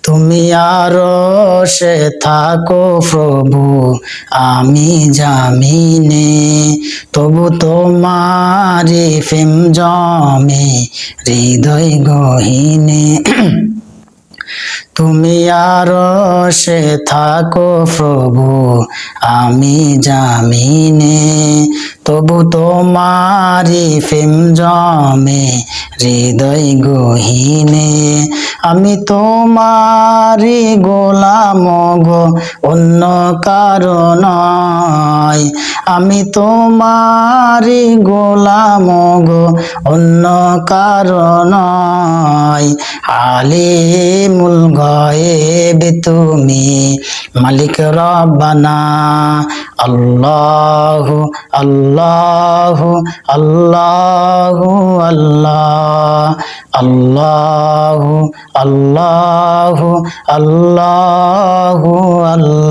তুমি আরশে থাকো প্রভু, আমি জামিনে, তবু তোমারি প্রেম জমে হৃদয় গহীনে। তুমি আরশে থাকো প্রভু, আমি জামিনে, তবু তোমারি প্রেম জমে হৃদয় গহীনে। আমি তোমারি গোলাম গো, অন্য কারো নয়। আমি তোমারি গোলাম গো, অন্য কারো নয়। আলিমুল গায়েব তুমি, মালিক রব্বানা। আল্লাহু আল্লাহু আল্লাহু আল্লাহ, আল্লাহু আল্লাহু আল্লাহু আল্লাহ।